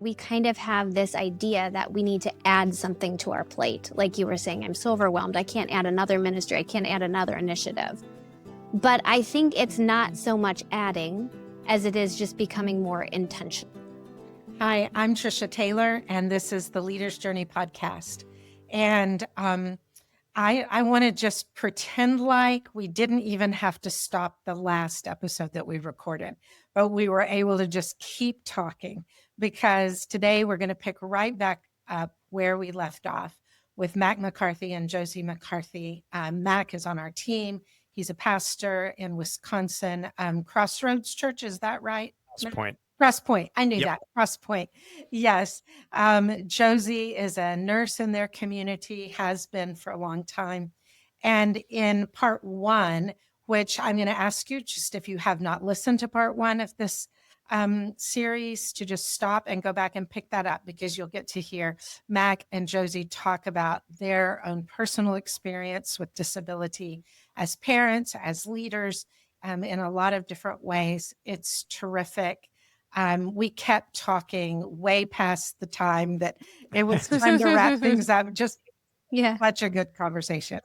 We kind of have this idea that we need to add something to our plate. Like you were saying, I'm so overwhelmed. I can't add another ministry. I can't add another initiative. But I think it's not so much adding as it is just becoming more intentional. Hi, I'm Trisha Taylor, and this is the Leader's Journey podcast. And I want to just pretend like we didn't even have to stop the last episode that we recorded, but we were able to just keep talking, because today we're going to pick right back up where we left off with Mac McCarthy and Josie McCarthy. Mac is on our team. He's a pastor in Wisconsin, Crossroads Church. Is that right? Crosspoint. I knew that. Crosspoint. Yes. Josie is a nurse in their community, has been for a long time. And in part one, which I'm going to ask you, just if you have not listened to part one of this series, to just stop and go back and pick that up, because you'll get to hear Mac and Josie talk about their own personal experience with disability as parents, as leaders, in a lot of different ways. It's terrific. We kept talking way past the time that it was time to wrap things up. Just such a good conversation.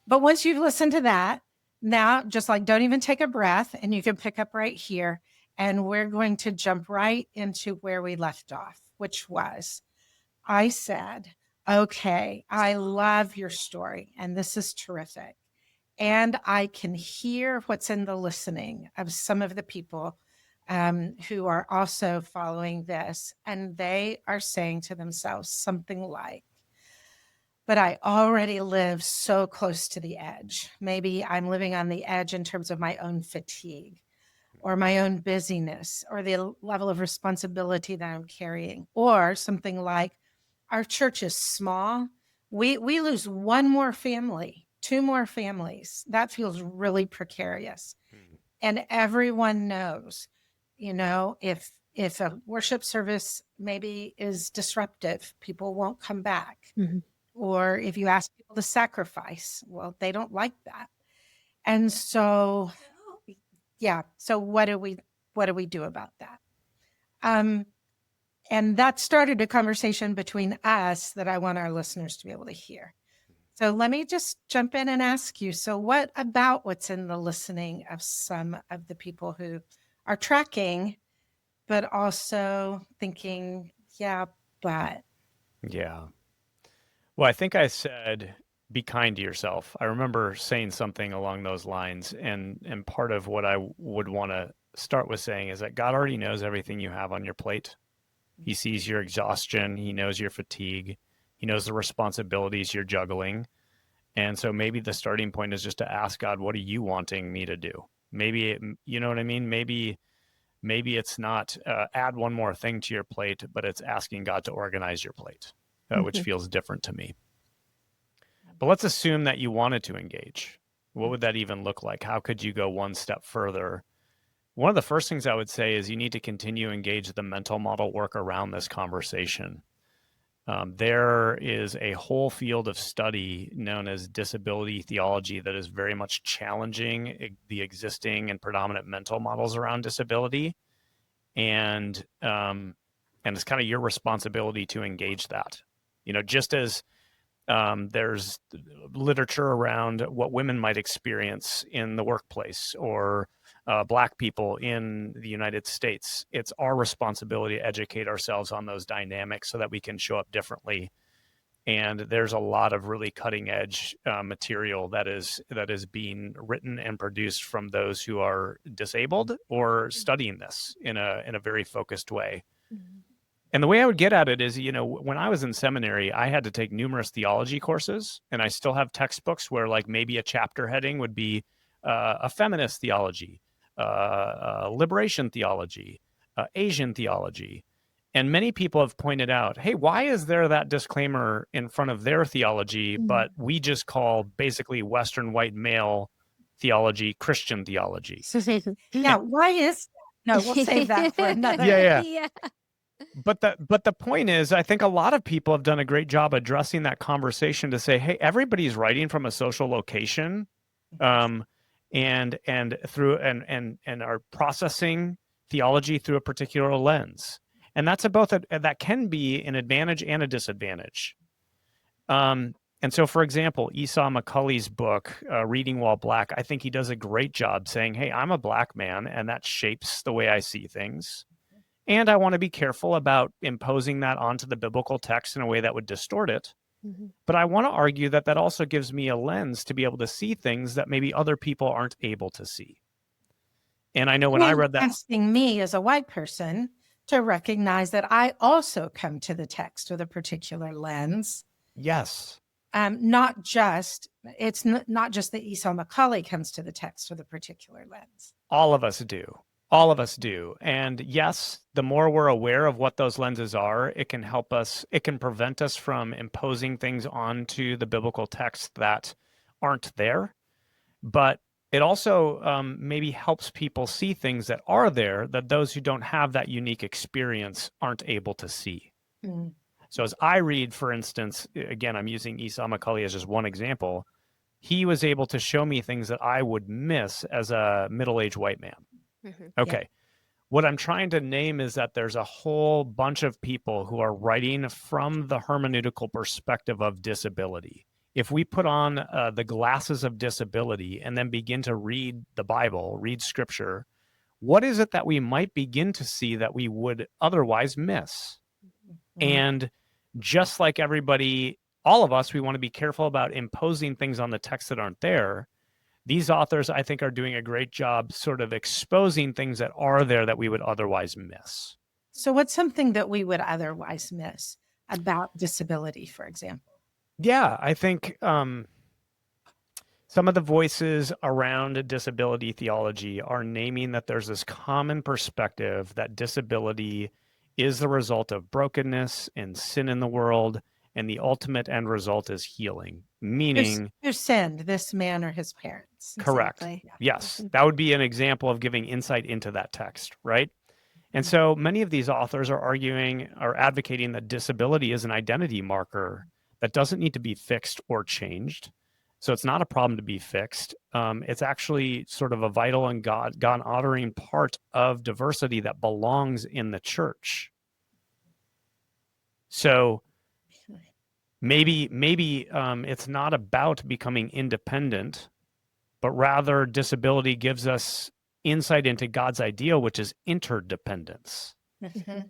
But once you've listened to that, now just like don't even take a breath, and you can pick up right here. And we're going to jump right into where we left off, which was, I said, okay, I love your story, and this is terrific. And I can hear what's in the listening of some of the people who are also following this, and they are saying to themselves something like, but I already live so close to the edge. Maybe I'm living on the edge in terms of my own fatigue, or my own busyness, or the level of responsibility that I'm carrying, or something like, our church is small. We lose one more family, two more families. That feels really precarious. And everyone knows, if a worship service maybe is disruptive, people won't come back. Mm-hmm. Or if you ask people to sacrifice, well, they don't like that. And so, so what do we do about that? And that started a conversation between us that I want our listeners to be able to hear. So let me just jump in and ask you, so what about what's in the listening of some of the people who are tracking, but also thinking, but. Yeah. Well, I think I said, be kind to yourself. I remember saying something along those lines. And part of what I would want to start with saying is that God already knows everything you have on your plate. He sees your exhaustion. He knows your fatigue. He knows the responsibilities you're juggling. And so maybe the starting point is just to ask God, what are you wanting me to do? Maybe, you know what I mean? Maybe it's not add one more thing to your plate, but it's asking God to organize your plate, which feels different to me. But let's assume that you wanted to engage. What would that even look like? How could you go one step further? One of the first things I would say is you need to continue to engage the mental model work around this conversation. There is a whole field of study known as disability theology that is very much challenging the existing and predominant mental models around disability. And it's kind of your responsibility to engage that. Just as there's literature around what women might experience in the workplace, or Black people in the United States. It's our responsibility to educate ourselves on those dynamics so that we can show up differently. And there's a lot of really cutting edge material that is being written and produced from those who are disabled or studying this in a very focused way. Mm-hmm. And the way I would get at it is, when I was in seminary, I had to take numerous theology courses, and I still have textbooks where like maybe a chapter heading would be a feminist theology, liberation theology, Asian theology. And many people have pointed out, hey, why is there that disclaimer in front of their theology, but we just call basically Western white male theology Christian theology? Why is that? No, we'll save that for another. Yeah. But the point is, I think a lot of people have done a great job addressing that conversation to say, hey, everybody's writing from a social location, and are processing theology through a particular lens. And that's that can be an advantage and a disadvantage. And so, for example, Esau McCully's book, Reading While Black, I think he does a great job saying, hey, I'm a black man, and that shapes the way I see things. And I want to be careful about imposing that onto the biblical text in a way that would distort it. Mm-hmm. But I want to argue that that also gives me a lens to be able to see things that maybe other people aren't able to see. And I know when I read that, asking me as a white person to recognize that I also come to the text with a particular lens. yes, Not just that Esau McCully comes to the text with a particular lens. all of us do. All of us do. And yes, the more we're aware of what those lenses are, it can help us, it can prevent us from imposing things onto the biblical text that aren't there. But it also maybe helps people see things that are there that those who don't have that unique experience aren't able to see. Mm. So as I read, for instance, again, I'm using Esau McCully as just one example. He was able to show me things that I would miss as a middle-aged white man. Mm-hmm. Okay. Yeah. What I'm trying to name is that there's a whole bunch of people who are writing from the hermeneutical perspective of disability. If we put on the glasses of disability and then begin to read the Bible, read scripture, what is it that we might begin to see that we would otherwise miss? Mm. And just like everybody, all of us, we want to be careful about imposing things on the text that aren't there. These authors, I think, are doing a great job sort of exposing things that are there that we would otherwise miss. So what's something that we would otherwise miss about disability, for example? Yeah, I think some of the voices around disability theology are naming that there's this common perspective that disability is the result of brokenness and sin in the world, and the ultimate end result is healing, meaning Who sinned, this man or his parents? correct. Exactly. Yes, that would be an example of giving insight into that text, right? And so many of these authors are arguing or advocating that disability is an identity marker that doesn't need to be fixed or changed. So it's not a problem to be fixed. It's actually sort of a vital and God-honoring part of diversity that belongs in the church. So maybe it's not about becoming independent, but rather disability gives us insight into God's ideal, which is interdependence. Mm-hmm.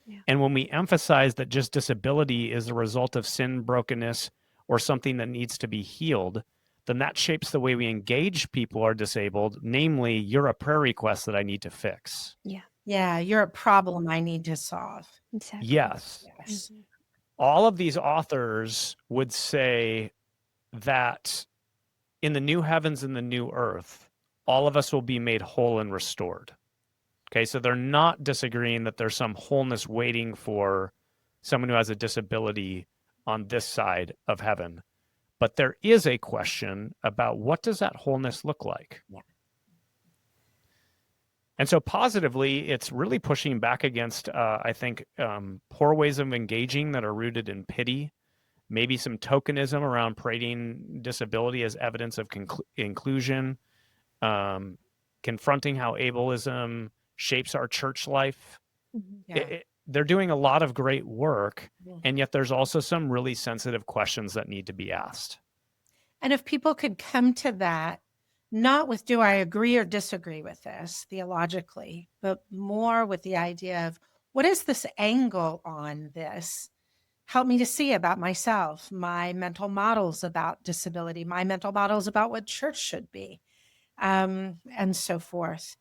Yeah. And when we emphasize that just disability is the result of sin, brokenness, or something that needs to be healed, then that shapes the way we engage people who are disabled, namely, you're a prayer request that I need to fix. Yeah, you're a problem I need to solve. Exactly. Yes. Yes. Mhm. All of these authors would say that in the new heavens and the new earth, all of us will be made whole and restored. Okay, so they're not disagreeing that there's some wholeness waiting for someone who has a disability on this side of heaven. But there is a question about what does that wholeness look like? Yeah. And so positively, it's really pushing back against, I think, poor ways of engaging that are rooted in pity, maybe some tokenism around parading disability as evidence of inclusion, confronting how ableism shapes our church life. Mhm. Yeah. They're doing a lot of great work, Mhm. and yet there's also some really sensitive questions that need to be asked. And if people could come to that, not with do I agree or disagree with this theologically, but more with the idea of what is this angle on this? Help me to see about myself, my mental models about disability, my mental models about what church should be, and so forth.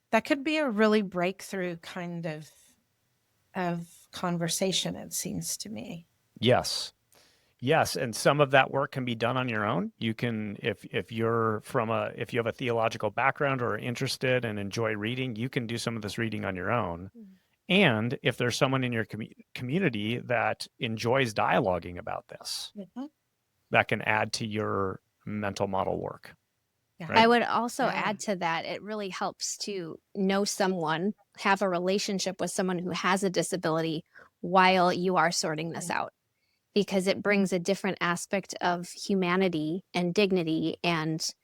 That could be a really breakthrough kind of conversation, it seems to me. Yes. Yes, and some of that work can be done on your own. You can, if you have a theological background or are interested and enjoy reading, you can do some of this reading on your own. Mhm. And if there's someone in your community that enjoys dialoguing about this, Mhm. that can add to your mental model work. Yeah. Right. I would also Yeah. add to that, it really helps to know someone, have a relationship with someone who has a disability while you are sorting this out, because it brings a different aspect of humanity and dignity and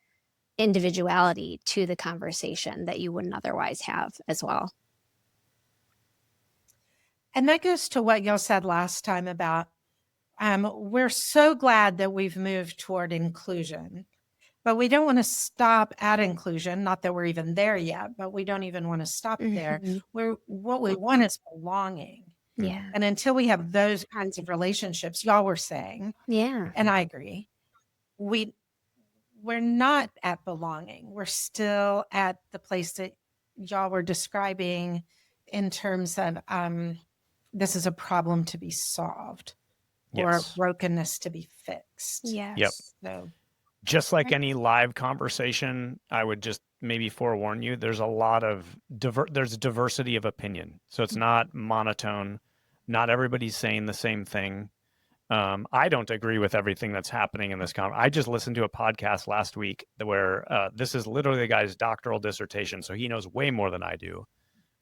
individuality to the conversation that you wouldn't otherwise have as well. And that goes to what y'all said last time about we're so glad that we've moved toward inclusion, but we don't want to stop at inclusion. Not that we're even there yet, but we don't even want to stop there. What we want is belonging. Yeah. And until we have those kinds of relationships, y'all were saying, Yeah. and I agree, we're not at belonging. We're still at the place that y'all were describing in terms of this is a problem to be solved or brokenness to be fixed. Yes. Yep. So just like any live conversation, I would just maybe forewarn you, there's a lot of there's diversity of opinion. So it's not monotone. Not everybody's saying the same thing. I don't agree with everything that's happening in this conference. I just listened to a podcast last week where this is literally the guy's doctoral dissertation, so he knows way more than I do.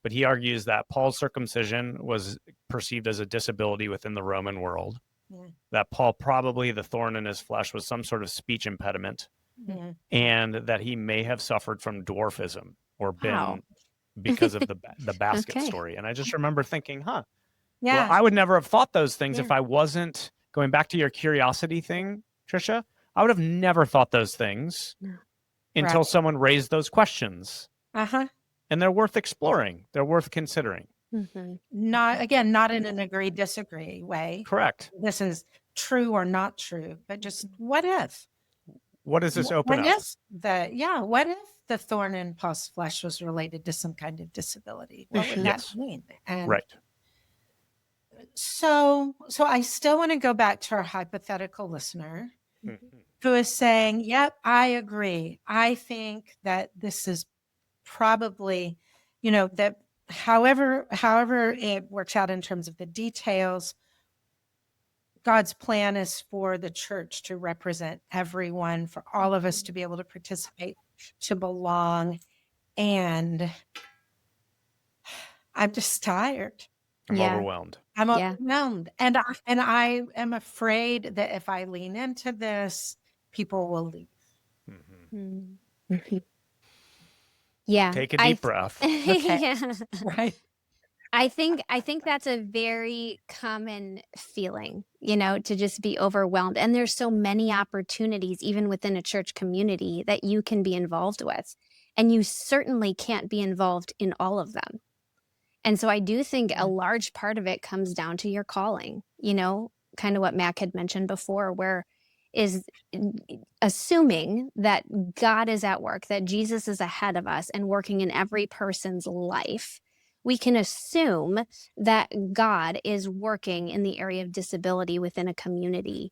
But he argues that Paul's circumcision was perceived as a disability within the Roman world, that Paul probably, the thorn in his flesh, was some sort of speech impediment, and that he may have suffered from dwarfism or been because of the basket story. And I just remember thinking, well, I would never have thought those things if I wasn't going back to your curiosity thing, Trisha. I would have never thought those things until someone raised those questions. And they're worth exploring. They're worth considering. Not in an agree, disagree way. Correct. This is true or not true, but just what if? What does this open up? What if the thorn in Paul's flesh was related to some kind of disability? What would that mean? And so I still want to go back to our hypothetical listener who is saying, yep, I agree. I think that this is probably, that however it works out in terms of the details, God's plan is for the church to represent everyone, for all of us to be able to participate, to belong. And I'm just tired. I'm overwhelmed. I'm overwhelmed. And I am afraid that if I lean into this, people will leave. Yeah. Take a deep breath. Right. I think that's a very common feeling, to just be overwhelmed. And there's so many opportunities, even within a church community, that you can be involved with. And you certainly can't be involved in all of them. And so I do think a large part of it comes down to your calling, kind of what Mac had mentioned before, where is assuming that God is at work, that Jesus is ahead of us and working in every person's life. We can assume that God is working in the area of disability within a community.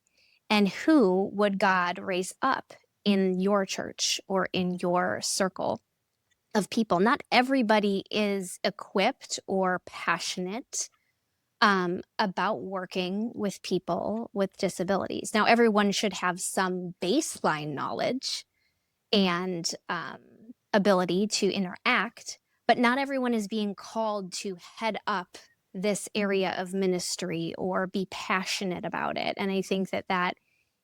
And who would God raise up in your church or in your circle of people? Not everybody is equipped or passionate about working with people with disabilities. Now, everyone should have some baseline knowledge and ability to interact, but not everyone is being called to head up this area of ministry or be passionate about it. And I think that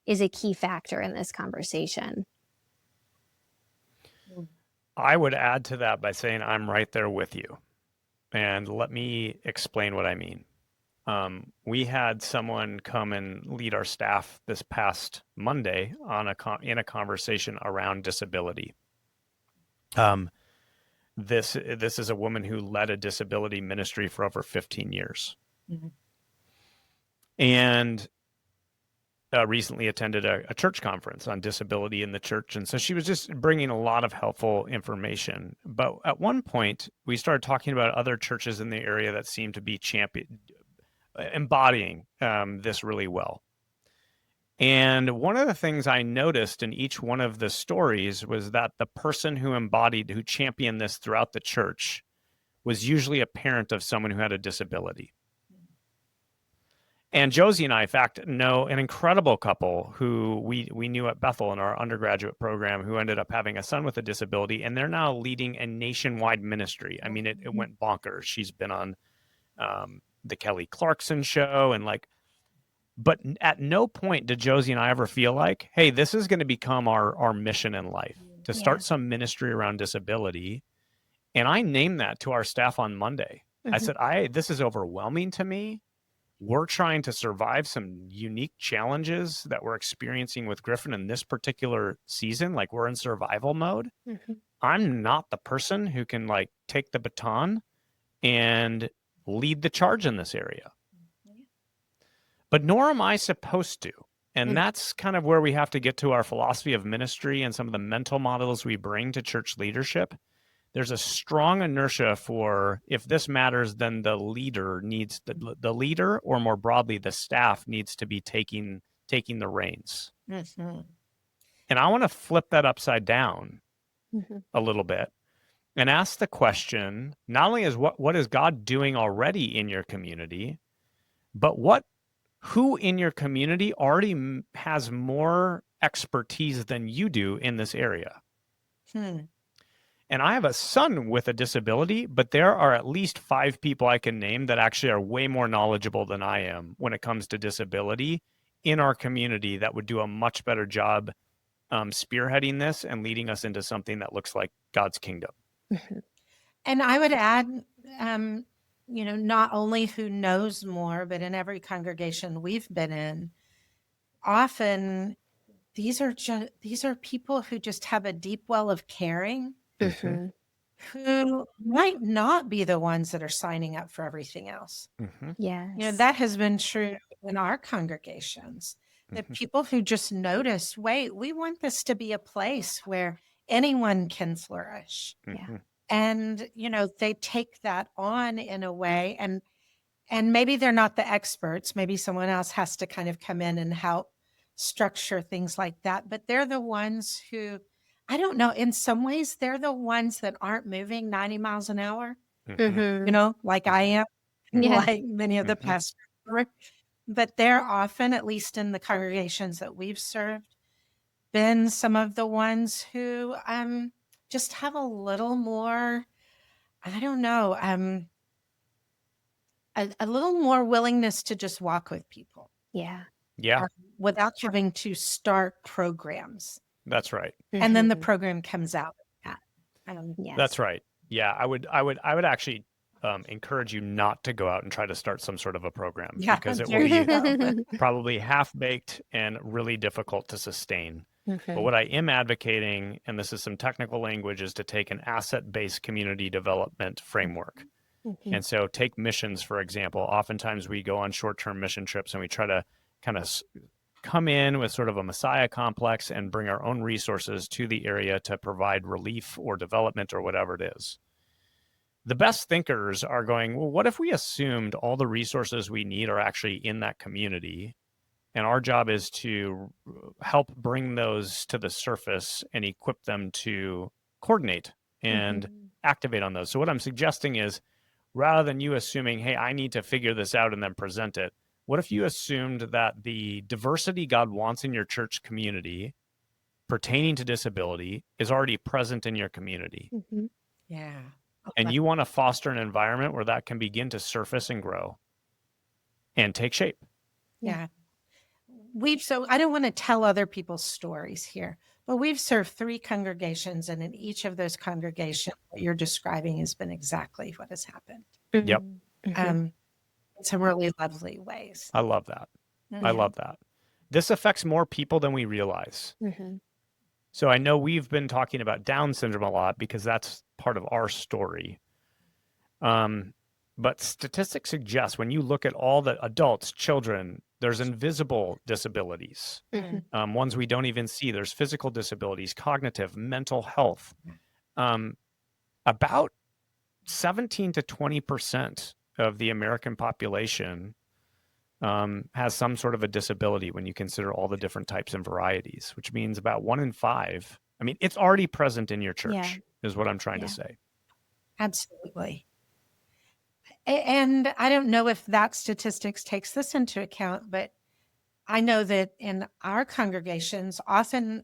is a key factor in this conversation. I would add to that by saying I'm right there with you. And let me explain what I mean. We had someone come and lead our staff this past Monday in a conversation around disability. This is a woman who led a disability ministry for over 15 years, and recently attended a church conference on disability in the church. And so she was just bringing a lot of helpful information. But at one point, we started talking about other churches in the area that seemed to be embodying this really well. And one of the things I noticed in each one of the stories was that the person who championed this throughout the church was usually a parent of someone who had a disability. And Josie and I, in fact, know an incredible couple who we knew at Bethel in our undergraduate program who ended up having a son with a disability, and they're now leading a nationwide ministry. I mean, it went bonkers. She's been on the Kelly Clarkson show but at no point did Josie and I ever feel like, hey, this is going to become our mission in life, to start some ministry around disability. And I named that to our staff on Monday. I said, this is overwhelming to me. We're trying to survive some unique challenges that we're experiencing with Griffin in this particular season. Like, we're in survival mode. I'm not the person who can like take the baton and lead the charge in this area. But nor am I supposed to. And that's kind of where we have to get to our philosophy of ministry and some of the mental models we bring to church leadership. There's a strong inertia for, if this matters, then the leader needs the leader, or more broadly, the staff needs to be taking the reins. And I want to flip that upside down a little bit and ask the question, not only is what is God doing already in your community, but who in your community already has more expertise than you do in this area? And I have a son with a disability, but there are at least 5 people I can name that actually are way more knowledgeable than I am when it comes to disability in our community that would do a much better job spearheading this and leading us into something that looks like God's kingdom. And I would add, not only who knows more, but in every congregation we've been in, often these are people who just have a deep well of caring, who might not be the ones that are signing up for everything else. Yes. That has been true in our congregations. The people who just notice, wait, we want this to be a place where anyone can flourish. And, they take that on in a way, and maybe they're not the experts. Maybe someone else has to kind of come in and help structure things like that. But they're the ones who, I don't know, in some ways, they're the ones that aren't moving 90 miles an hour, like I am, like many of the pastors. But they're often, at least in the congregations that we've served, been some of the ones who just have a little more, I don't know, a little more willingness to just walk with people. Without having to start programs. That's right. And then the program comes out. That's right. Yeah, I would actually encourage you not to go out and try to start some sort of a program, because it will be probably half-baked and really difficult to sustain. But what I am advocating, and this is some technical language, is to take an asset-based community development framework. And so take missions, for example. Oftentimes we go on short-term mission trips and we try to kind of come in with sort of a Messiah complex and bring our own resources to the area to provide relief or development or whatever it is. The best thinkers are going, well, what if we assumed all the resources we need are actually in that community, and our job is to help bring those to the surface and equip them to coordinate and activate on those. So what I'm suggesting is, rather than you assuming, hey, I need to figure this out and then present it, what if you assumed that the diversity God wants in your church community pertaining to disability is already present in your community? And you want to foster an environment where that can begin to surface and grow and take shape. I don't want to tell other people's stories here, but we've served 3 congregations, and in each of those congregations, what you're describing has been exactly what has happened. In some really lovely ways. I love that. I love that. This affects more people than we realize. So I know we've been talking about Down syndrome a lot because that's part of our story. But statistics suggest when you look at all the adults, children, there's invisible disabilities, ones we don't even see. There's physical disabilities, cognitive, mental health. About 17 to 20% of the American population has some sort of a disability when you consider all the different types and varieties, which means about 1 in 5. I mean, it's already present in your church, is what I'm trying to say. Absolutely. And I don't know if that statistics takes this into account, but I know that in our congregations, often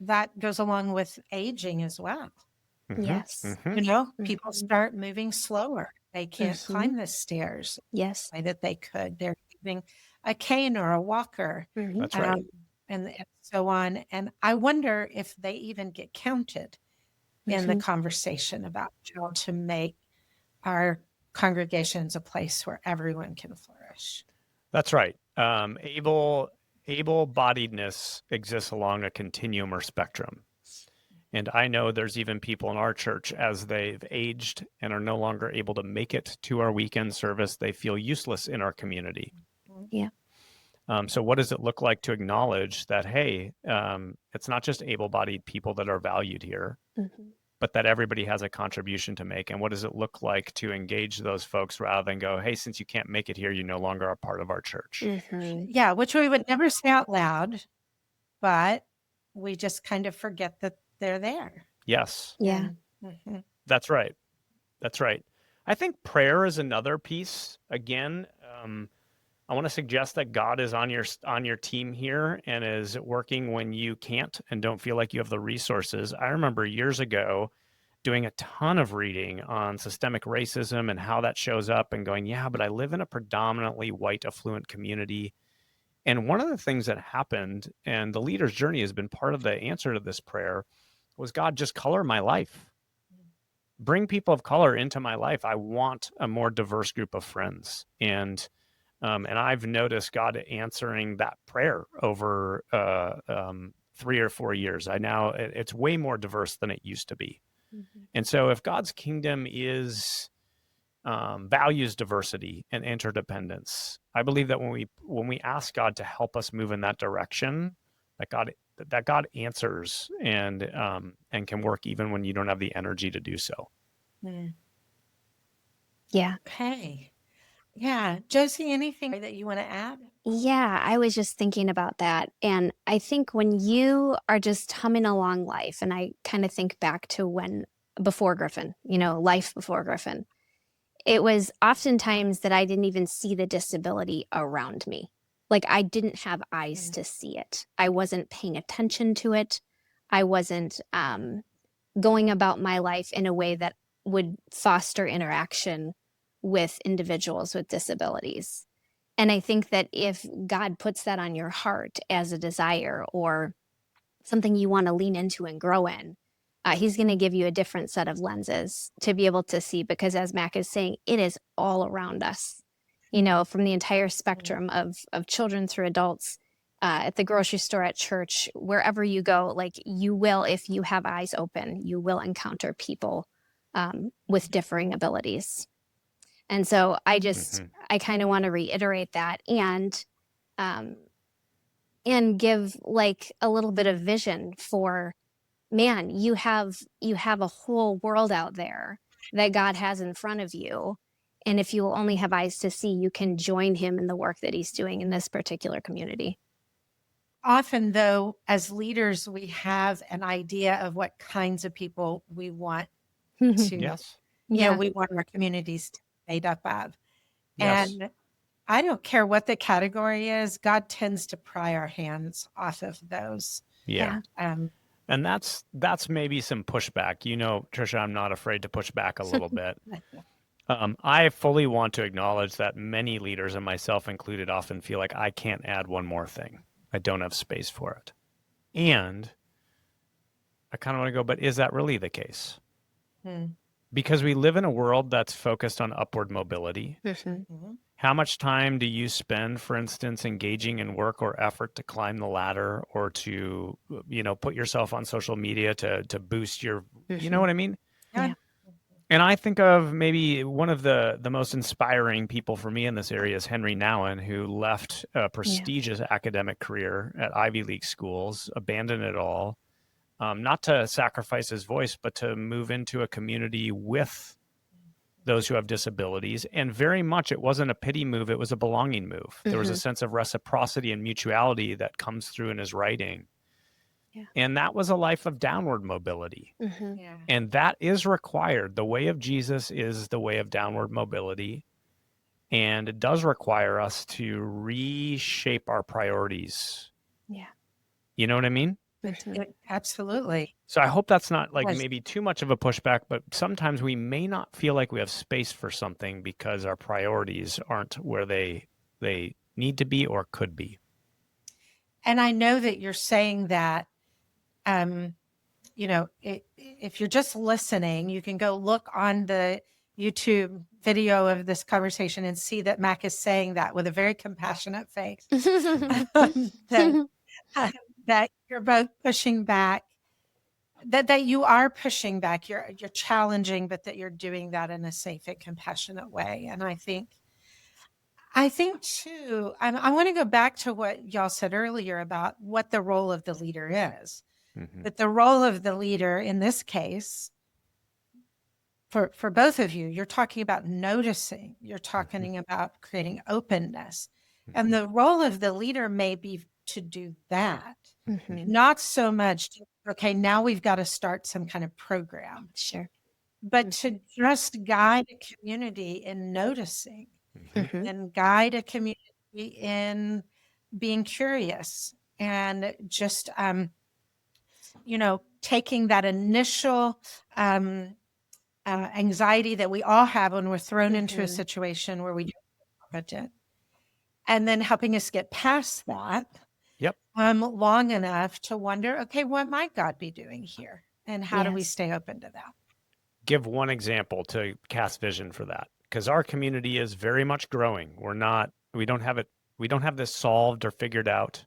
that goes along with aging as well. People start moving slower. They can't climb the stairs the way that they could. They're using a cane or a walker. That's right. And so on. And I wonder if they even get counted in the conversation about how to make our congregation's a place where everyone can flourish. That's right. Able-bodiedness exists along a continuum or spectrum. And I know there's even people in our church, as they've aged and are no longer able to make it to our weekend service, they feel useless in our community. Yeah. So what does it look like to acknowledge that, hey, it's not just able-bodied people that are valued here, but that everybody has a contribution to make? And what does it look like to engage those folks rather than go, hey, since you can't make it here, you no longer are part of our church? Yeah, which we would never say out loud, but we just kind of forget that they're there. Yes. Yeah. That's right. That's right. I think prayer is another piece. Again, I want to suggest that God is on your team here and is working when you can't and don't feel like you have the resources. I remember years ago doing a ton of reading on systemic racism and how that shows up and going, yeah, but I live in a predominantly white affluent community. And one of the things that happened, and the leader's journey has been part of the answer to this prayer, was God, just color my life. Bring people of color into my life. I want a more diverse group of friends. And I've noticed God answering that prayer over 3 or 4 years. It's way more diverse than it used to be. And so if God's kingdom values diversity and interdependence, I believe that when we ask God to help us move in that direction, that God answers and can work even when you don't have the energy to do so. Yeah. Okay. Yeah. Josie, anything that you want to add? Yeah, I was just thinking about that. And I think when you are just humming along life, and I kind of think back to before Griffin, life before Griffin, it was oftentimes that I didn't even see the disability around me. Like I didn't have eyes to see it. I wasn't paying attention to it. I wasn't going about my life in a way that would foster interaction with individuals with disabilities. And I think that if God puts that on your heart as a desire or something you want to lean into and grow in, he's going to give you a different set of lenses to be able to see, because as Mac is saying, it is all around us, from the entire spectrum of children through adults, at the grocery store, at church, wherever you go, like you will, if you have eyes open, you will encounter people with differing abilities. And so I kind of want to reiterate that and give like a little bit of vision for, man, you have a whole world out there that God has in front of you. And if you will only have eyes to see, you can join him in the work that he's doing in this particular community. Often, though, as leaders, we have an idea of what kinds of people we want to, Yes. we want our communities to be made up of. Yes. And I don't care what the category is, God tends to pry our hands off of those. Yeah. And that's maybe some pushback. Trisha, I'm not afraid to push back a little bit. I fully want to acknowledge that many leaders, and myself included, often feel like I can't add one more thing. I don't have space for it. And I kind of want to go, but is that really the case? Because we live in a world that's focused on upward mobility. How much time do you spend, for instance, engaging in work or effort to climb the ladder or to, put yourself on social media to boost your, you know what I mean? Yeah. And I think of maybe one of the most inspiring people for me in this area is Henry Nouwen, who left a prestigious academic career at Ivy League schools, abandoned it all, not to sacrifice his voice, but to move into a community with those who have disabilities. And very much it wasn't a pity move, it was a belonging move. There was a sense of reciprocity and mutuality that comes through in his writing. Yeah. And that was a life of downward mobility. And that is required. The way of Jesus is the way of downward mobility. And it does require us to reshape our priorities. Yeah. You know what I mean? Absolutely. So I hope that's not like maybe too much of a pushback, but sometimes we may not feel like we have space for something because our priorities aren't where they need to be or could be. And I know that you're saying that, if you're just listening, you can go look on the YouTube video of this conversation and see that Mac is saying that with a very compassionate face. that, that you're both pushing back, that you are pushing back, you're challenging, but that you're doing that in a safe and compassionate way. And I think too, I want to go back to what y'all said earlier about what the role of the leader is. Mhm. But the role of the leader in this case, for both of you, you're talking about noticing, you're talking about creating openness. And the role of the leader may be to do that, not so much, okay, now we've got to start some kind of program. Sure. But to just guide a community in noticing and guide a community in being curious and just, taking that initial anxiety that we all have when we're thrown into a situation where we don't know it, and then helping us get past that Yep. long enough to wonder, okay, what might God be doing here? And how do we Yes. stay open to that? Give one example to cast vision for that, because our community is very much growing. We don't have this solved or figured out.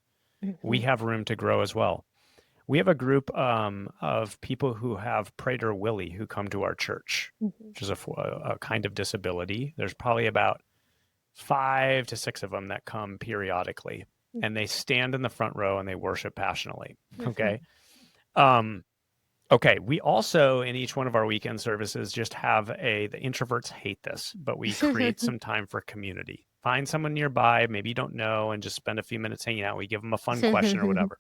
We have room to grow as well. We have a group of people who have Prader-Willi who come to our church, which is a kind of disability. There's probably about 5 to 6 of them that come periodically, and they stand in the front row and they worship passionately. Okay. Okay. We also, in each one of our weekend services, just have the introverts hate this, but we create some time for community. Find someone nearby, maybe you don't know, and just spend a few minutes hanging out. We give them a fun question or whatever.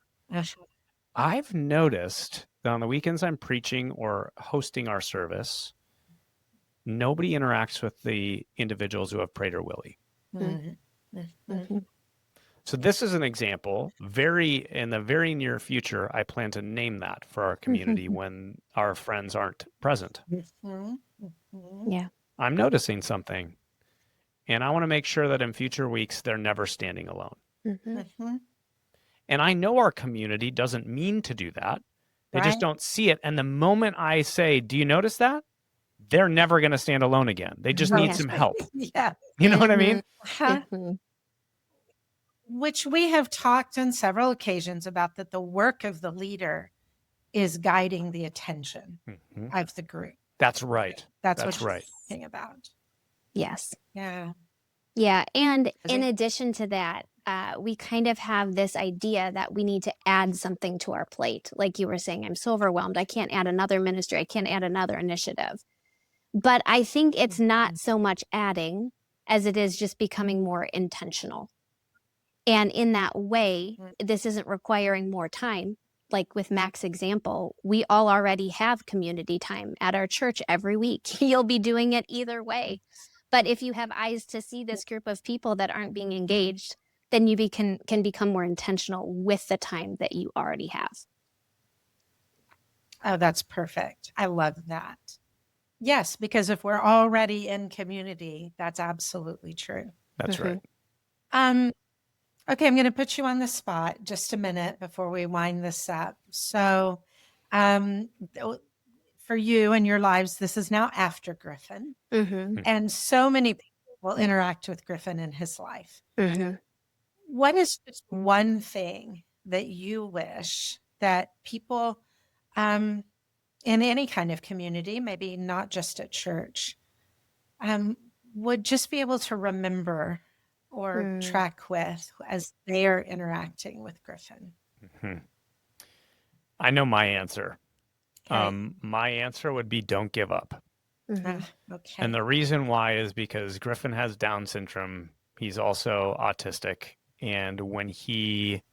I've noticed that on the weekends I'm preaching or hosting our service, nobody interacts with the individuals who have Prader-Willi. So this is an example. In the very near future, I plan to name that for our community when our friends aren't present. Yeah. I'm noticing something, and I want to make sure that in future weeks they're never standing alone. And I know our community doesn't mean to do that. They just don't see it. And the moment I say, "Do you notice that?" they're never going to stand alone again. They just need some help. Yeah. You know what I mean? Which we have talked on several occasions about, that the work of the leader is guiding the attention of the group. That's right. That's what you're talking about. Yes. Yeah. Yeah. And in addition to that, we kind of have this idea that we need to add something to our plate. Like you were saying, I'm so overwhelmed. I can't add another ministry. I can't add another initiative. But I think it's not so much adding as it is just becoming more intentional. And in that way, this isn't requiring more time. Like with Mac's example, we all already have community time at our church every week. You'll be doing it either way. But if you have eyes to see this group of people that aren't being engaged, then you can become more intentional with the time that you already have. Oh, that's perfect. I love that. Yes, because if we're already in community, that's absolutely true. That's right. Okay, I'm going to put you on the spot just a minute before we wind this up. So for you and your lives, this is now after Griffin. And so many people will interact with Griffin in his life. What is just one thing that you wish that people in any kind of community, maybe not just at church, would just be able to remember or track with as they're interacting with Griffin? I know my answer. Okay. My answer would be don't give up. Okay. And the reason why is because Griffin has Down syndrome. He's also autistic. And when he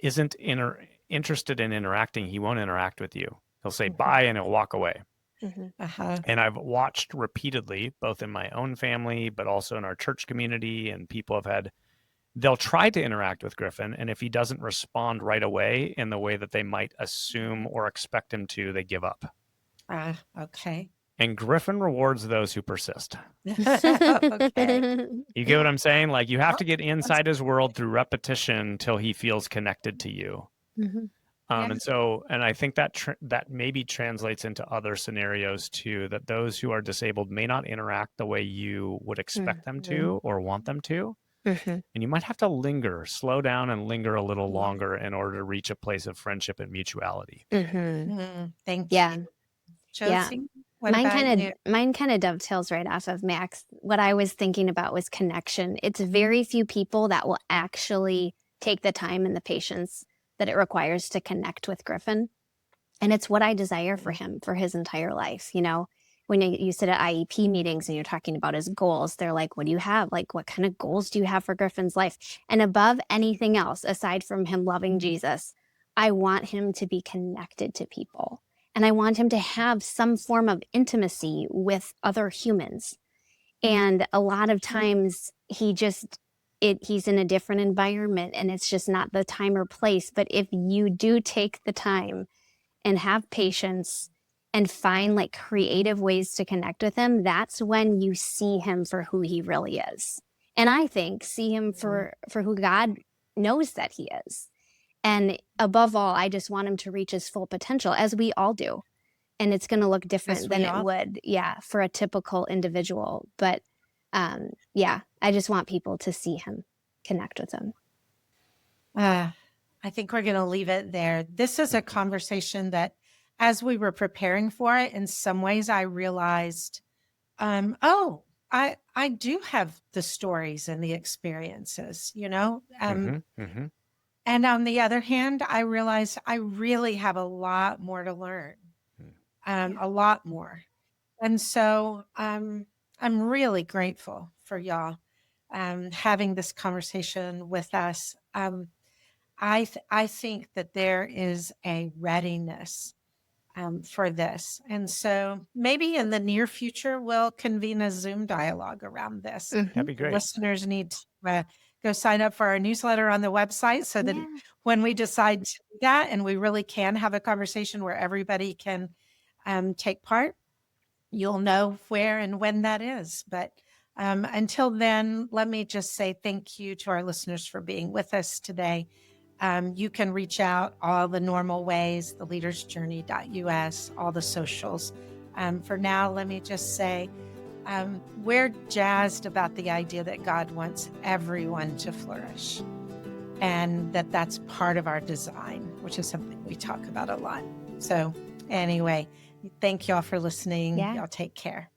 isn't interested in interacting, he won't interact with you. He'll say bye and he'll walk away. And I've watched repeatedly, both in my own family, but also in our church community, and people they'll try to interact with Griffin. And if he doesn't respond right away in the way that they might assume or expect him to, they give up. Okay. And Griffin rewards those who persist. Okay. You get what I'm saying? Like, you have to get inside his world through repetition till he feels connected to you. And I think that that maybe translates into other scenarios too, that those who are disabled may not interact the way you would expect them to or want them to. And you might have to slow down and linger a little longer in order to reach a place of friendship and mutuality. Thank Yeah. you. Josie, what Mine about you? kind of dovetails right off of Max. What I was thinking about was connection. It's very few people that will actually take the time and the patience that it requires to connect with Griffin. And it's what I desire for him for his entire life. You know, when you sit at IEP meetings and you're talking about his goals, they're like, what do you have? Like, what kind of goals do you have for Griffin's life? And above anything else, aside from him loving Jesus, I want him to be connected to people. And I want him to have some form of intimacy with other humans. And a lot of times he's in a different environment and it's just not the time or place. But if you do take the time and have patience and find like creative ways to connect with him, that's when you see him for who he really is. And I think see him for who God knows that he is. And above all, I just want him to reach his full potential, as we all do. And it's going to look different than it would, for a typical individual. But I just want people to see him, connect with him. I think we're going to leave it there. This is a conversation that, as we were preparing for it, in some ways I realized, I do have the stories and the experiences, you know? And on the other hand, I realized I really have a lot more to learn, a lot more. And so I'm really grateful for y'all having this conversation with us. I think that there is a readiness for this. And so maybe in the near future, we'll convene a Zoom dialogue around this. That'd be great. Listeners need to go sign up for our newsletter on the website so that when we decide to do that and we really can have a conversation where everybody can take part, you'll know where and when that is. But until then, let me just say thank you to our listeners for being with us today. You can reach out all the normal ways, theleadersjourney.us, all the socials. For now, let me just say, we're jazzed about the idea that God wants everyone to flourish and that that's part of our design, which is something we talk about a lot. So anyway, thank y'all for listening. Y'all take care.